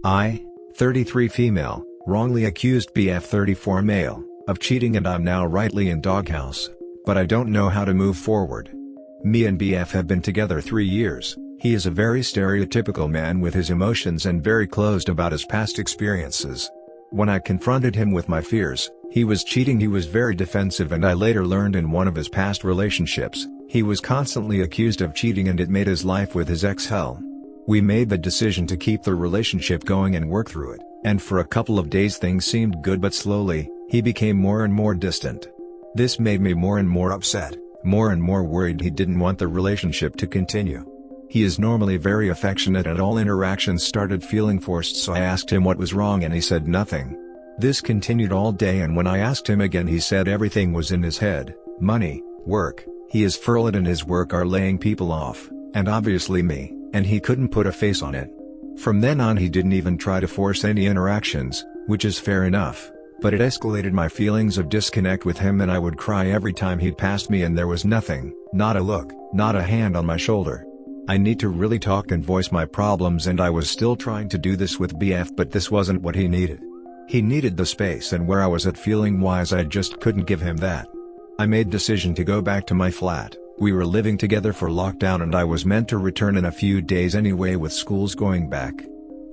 I, 33 female, wrongly accused BF 34 male, of cheating and I'm now rightly in doghouse, but I don't know how to move forward. Me and BF have been together 3 years, he is a very stereotypical man with his emotions and very closed about his past experiences. When I confronted him with my fears, he was cheating, he was very defensive, and I later learned in one of his past relationships, he was constantly accused of cheating and it made his life with his ex hell. We made the decision to keep the relationship going and work through it, and for a couple of days things seemed good, but slowly, he became more and more distant. This made me more and more upset, more and more worried he didn't want the relationship to continue. He is normally very affectionate and all interactions started feeling forced, so I asked him what was wrong and he said nothing. This continued all day, and when I asked him again he said everything was in his head, money, work, he is furloughed and his work are laying people off, and obviously me, and he couldn't put a face on it. From then on he didn't even try to force any interactions, which is fair enough, but it escalated my feelings of disconnect with him, and I would cry every time he passed me and there was nothing, not a look, not a hand on my shoulder. I need to really talk and voice my problems, and I was still trying to do this with BF, but this wasn't what he needed. He needed the space, and where I was at feeling wise I just couldn't give him that. I made decision to go back to my flat. We were living together for lockdown and I was meant to return in a few days anyway with schools going back.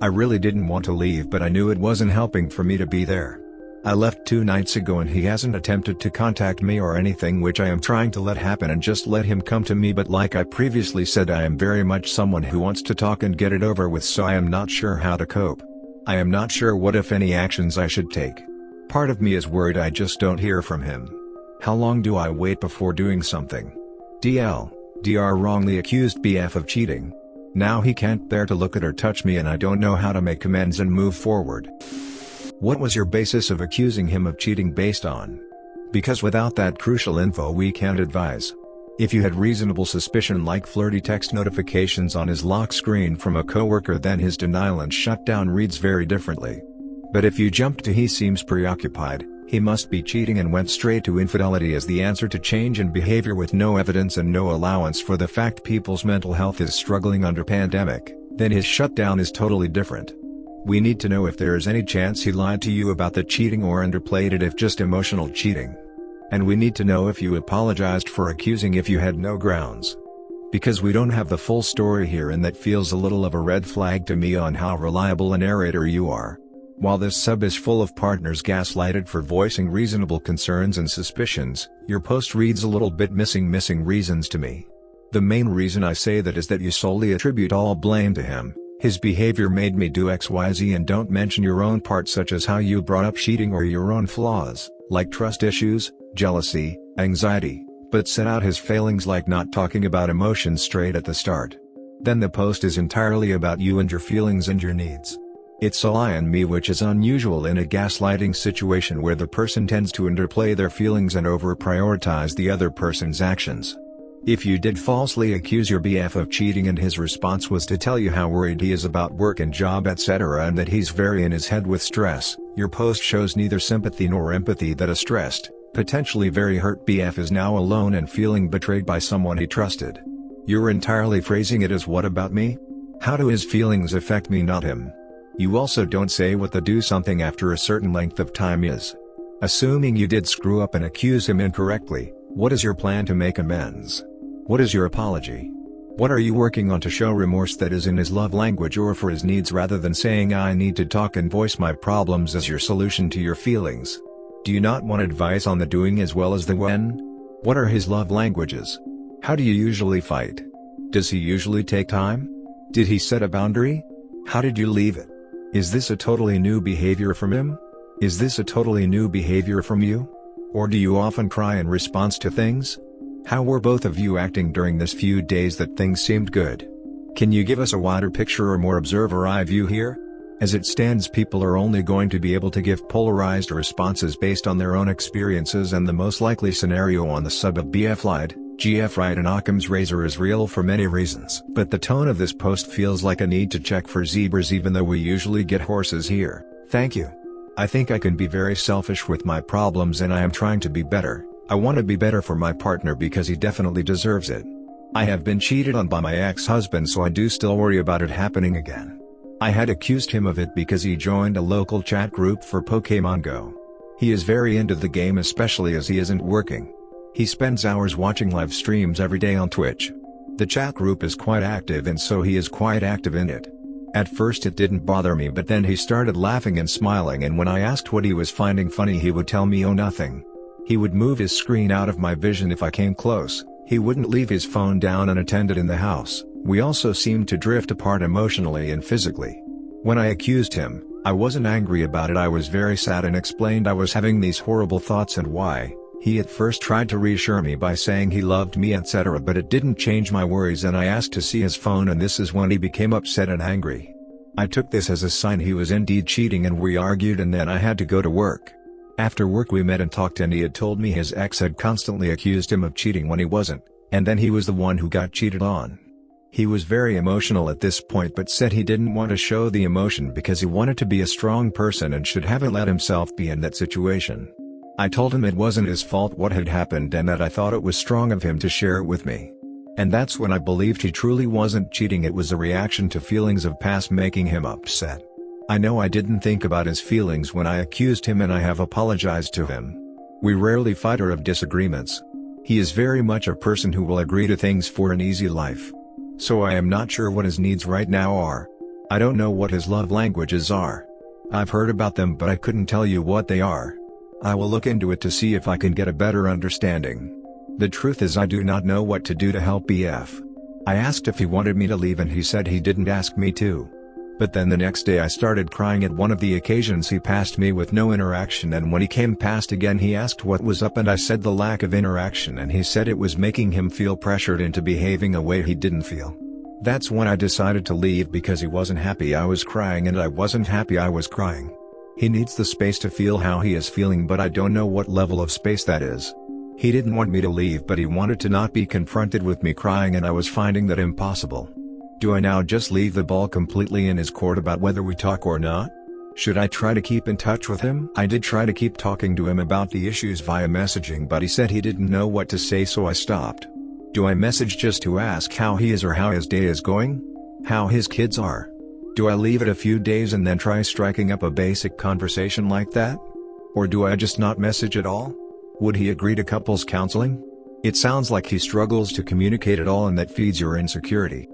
I really didn't want to leave, but I knew it wasn't helping for me to be there. I left 2 nights ago and he hasn't attempted to contact me or anything, which I am trying to let happen and just let him come to me, but like I previously said, I am very much someone who wants to talk and get it over with, so I am not sure how to cope. I am not sure what if any actions I should take. Part of me is worried I just don't hear from him. How long do I wait before doing something? Dr. wrongly accused BF of cheating. Now he can't bear to look at or touch me and I don't know how to make amends and move forward. What was your basis of accusing him of cheating based on? Because without that crucial info we can't advise. If you had reasonable suspicion like flirty text notifications on his lock screen from a coworker, then his denial and shutdown reads very differently. But if you jumped to he seems preoccupied, he must be cheating and went straight to infidelity as the answer to change in behavior with no evidence and no allowance for the fact people's mental health is struggling under pandemic, then his shutdown is totally different. We need to know if there is any chance he lied to you about the cheating or underplayed it if just emotional cheating. And we need to know if you apologized for accusing if you had no grounds. Because we don't have the full story here, and that feels a little of a red flag to me on how reliable a narrator you are. While this sub is full of partners gaslighted for voicing reasonable concerns and suspicions, your post reads a little bit missing reasons to me. The main reason I say that is that you solely attribute all blame to him. His behavior made me do XYZ and don't mention your own part, such as how you brought up cheating or your own flaws, like trust issues, jealousy, anxiety, but set out his failings like not talking about emotions straight at the start. Then the post is entirely about you and your feelings and your needs. It's all I and me, which is unusual in a gaslighting situation where the person tends to underplay their feelings and over-prioritize the other person's actions. If you did falsely accuse your BF of cheating and his response was to tell you how worried he is about work and job etc. and that he's very in his head with stress, your post shows neither sympathy nor empathy that a stressed, potentially very hurt BF is now alone and feeling betrayed by someone he trusted. You're entirely phrasing it as "what about me? How do his feelings affect me, not him?" You also don't say what the do something after a certain length of time is. Assuming you did screw up and accuse him incorrectly, what is your plan to make amends? What is your apology? What are you working on to show remorse that is in his love language or for his needs, rather than saying "I need to talk and voice my problems" as your solution to your feelings? Do you not want advice on the doing as well as the when? What are his love languages? How do you usually fight? Does he usually take time? Did he set a boundary? How did you leave it? Is this a totally new behavior from him? Is this a totally new behavior from you? Or do you often cry in response to things? How were both of you acting during this few days that things seemed good? Can you give us a wider picture or more observer eye view here? As it stands, people are only going to be able to give polarized responses based on their own experiences, and the most likely scenario on the sub of BF lied, GF right, and Occam's razor is real for many reasons. But the tone of this post feels like a need to check for zebras, even though we usually get horses here. Thank you. I think I can be very selfish with my problems and I am trying to be better. I want to be better for my partner because he definitely deserves it. I have been cheated on by my ex-husband, so I do still worry about it happening again. I had accused him of it because he joined a local chat group for Pokemon Go. He is very into the game, especially as he isn't working. He spends hours watching live streams every day on Twitch. The chat group is quite active and so he is quite active in it. At first it didn't bother me, but then he started laughing and smiling, and when I asked what he was finding funny he would tell me oh nothing. He would move his screen out of my vision if I came close, he wouldn't leave his phone down unattended in the house. We also seemed to drift apart emotionally and physically. When I accused him, I wasn't angry about it, I was very sad and explained I was having these horrible thoughts and why. He at first tried to reassure me by saying he loved me etc., but it didn't change my worries, and I asked to see his phone, and this is when he became upset and angry. I took this as a sign he was indeed cheating and we argued, and then I had to go to work. After work we met and talked, and he had told me his ex had constantly accused him of cheating when he wasn't, and then he was the one who got cheated on. He was very emotional at this point but said he didn't want to show the emotion because he wanted to be a strong person and should haven't let himself be in that situation. I told him it wasn't his fault what had happened and that I thought it was strong of him to share it with me. And that's when I believed he truly wasn't cheating, it was a reaction to feelings of past making him upset. I know I didn't think about his feelings when I accused him, and I have apologized to him. We rarely fight or have disagreements. He is very much a person who will agree to things for an easy life. So I am not sure what his needs right now are. I don't know what his love languages are. I've heard about them but I couldn't tell you what they are. I will look into it to see if I can get a better understanding. The truth is I do not know what to do to help BF. I asked if he wanted me to leave and he said he didn't ask me to. But then the next day I started crying at one of the occasions he passed me with no interaction, and when he came past again he asked what was up and I said the lack of interaction, and he said it was making him feel pressured into behaving a way he didn't feel. That's when I decided to leave because he wasn't happy I was crying and I wasn't happy I was crying. He needs the space to feel how he is feeling, but I don't know what level of space that is. He didn't want me to leave but he wanted to not be confronted with me crying, and I was finding that impossible. Do I now just leave the ball completely in his court about whether we talk or not? Should I try to keep in touch with him? I did try to keep talking to him about the issues via messaging, but he said he didn't know what to say, so I stopped. Do I message just to ask how he is or how his day is going? How his kids are? Do I leave it a few days and then try striking up a basic conversation like that? Or do I just not message at all? Would he agree to couples counseling? It sounds like he struggles to communicate at all, and that feeds your insecurity.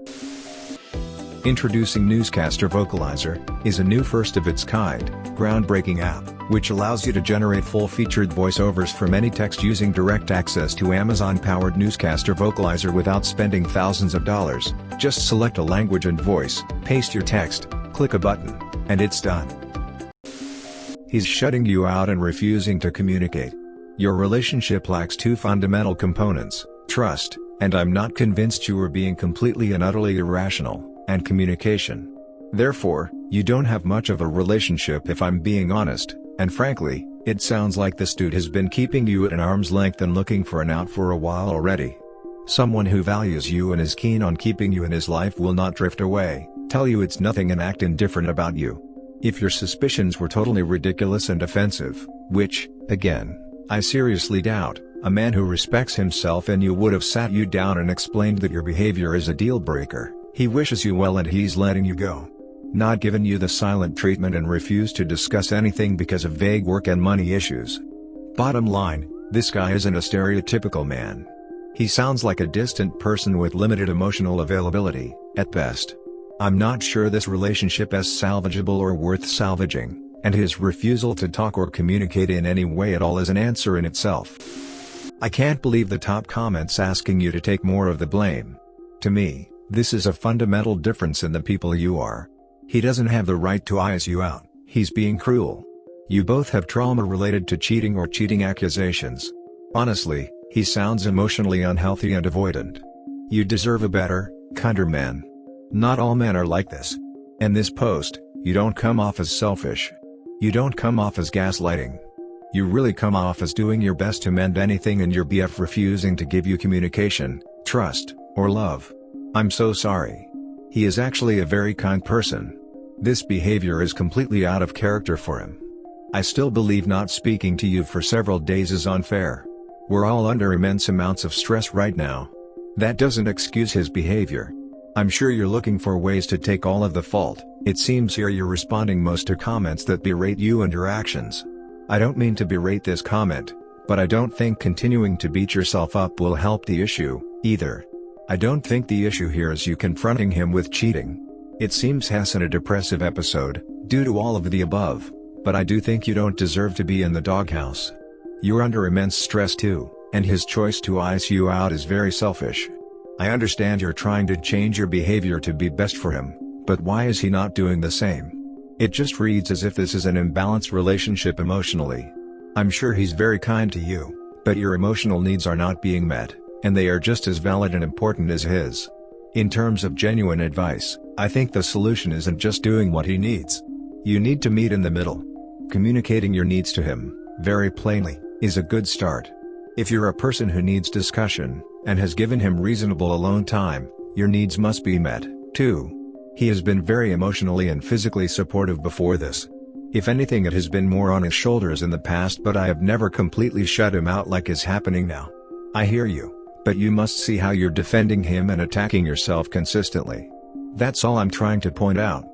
Introducing Newscaster Vocalizer is a new first-of-its-kind, groundbreaking app, which allows you to generate full-featured voiceovers from any text using direct access to Amazon-powered Newscaster Vocalizer without spending thousands of dollars. Just select a language and voice, paste your text, click a button, and it's done. He's shutting you out and refusing to communicate. Your relationship lacks two fundamental components, trust, and I'm not convinced you are being completely and utterly irrational, and communication. Therefore, you don't have much of a relationship if I'm being honest, and frankly, it sounds like this dude has been keeping you at an arm's length and looking for an out for a while already. Someone who values you and is keen on keeping you in his life will not drift away, tell you it's nothing and act indifferent about you. If your suspicions were totally ridiculous and offensive, which, again, I seriously doubt, a man who respects himself and you would have sat you down and explained that your behavior is a deal breaker. He wishes you well and he's letting you go. Not giving you the silent treatment and refused to discuss anything because of vague work and money issues. Bottom line, this guy isn't a stereotypical man. He sounds like a distant person with limited emotional availability, at best. I'm not sure this relationship is salvageable or worth salvaging, and his refusal to talk or communicate in any way at all is an answer in itself. I can't believe the top comments asking you to take more of the blame. To me, this is a fundamental difference in the people you are. He doesn't have the right to ice you out, he's being cruel. You both have trauma related to cheating or cheating accusations. Honestly, he sounds emotionally unhealthy and avoidant. You deserve a better, kinder man. Not all men are like this. In this post, you don't come off as selfish. You don't come off as gaslighting. You really come off as doing your best to mend anything and your BF refusing to give you communication, trust, or love. I'm so sorry. He is actually a very kind person. This behavior is completely out of character for him. I still believe not speaking to you for several days is unfair. We're all under immense amounts of stress right now. That doesn't excuse his behavior. I'm sure you're looking for ways to take all of the fault. It seems here you're responding most to comments that berate you and your actions. I don't mean to berate this comment, but I don't think continuing to beat yourself up will help the issue, either. I don't think the issue here is you confronting him with cheating. It seems Hess in a depressive episode, due to all of the above, but I do think you don't deserve to be in the doghouse. You're under immense stress too, and his choice to ice you out is very selfish. I understand you're trying to change your behavior to be best for him, but why is he not doing the same? It just reads as if this is an imbalanced relationship emotionally. I'm sure he's very kind to you, but your emotional needs are not being met, and they are just as valid and important as his. In terms of genuine advice, I think the solution isn't just doing what he needs. You need to meet in the middle. Communicating your needs to him, very plainly, is a good start. If you're a person who needs discussion, and has given him reasonable alone time, your needs must be met, too. He has been very emotionally and physically supportive before this. If anything, it has been more on his shoulders in the past, but I have never completely shut him out like is happening now. I hear you, but you must see how you're defending him and attacking yourself consistently. That's all I'm trying to point out.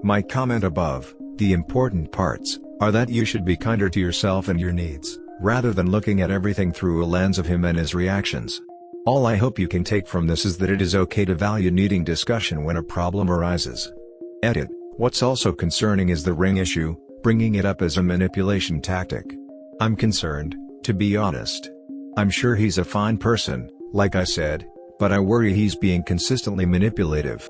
My comment above, the important parts, are that you should be kinder to yourself and your needs, rather than looking at everything through a lens of him and his reactions. All I hope you can take from this is that it is okay to value needing discussion when a problem arises. Edit. What's also concerning is the ring issue, bringing it up as a manipulation tactic. I'm concerned, to be honest. I'm sure he's a fine person, like I said, but I worry he's being consistently manipulative.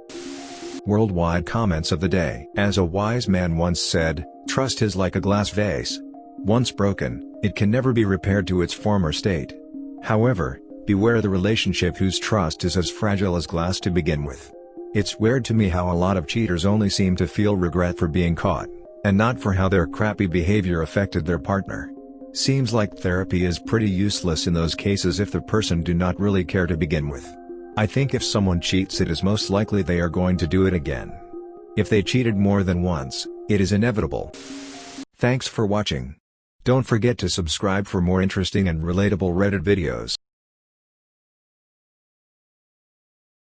Worldwide comments of the day. As a wise man once said, trust is like a glass vase. Once broken, it can never be repaired to its former state. However, beware the relationship whose trust is as fragile as glass to begin with. It's weird to me how a lot of cheaters only seem to feel regret for being caught, and not for how their crappy behavior affected their partner. Seems like therapy is pretty useless in those cases if the person do not really care to begin with. I think if someone cheats, it is most likely they are going to do it again. If they cheated more than once, it is inevitable. Thanks for watching. Don't forget to subscribe for more interesting and relatable Reddit videos.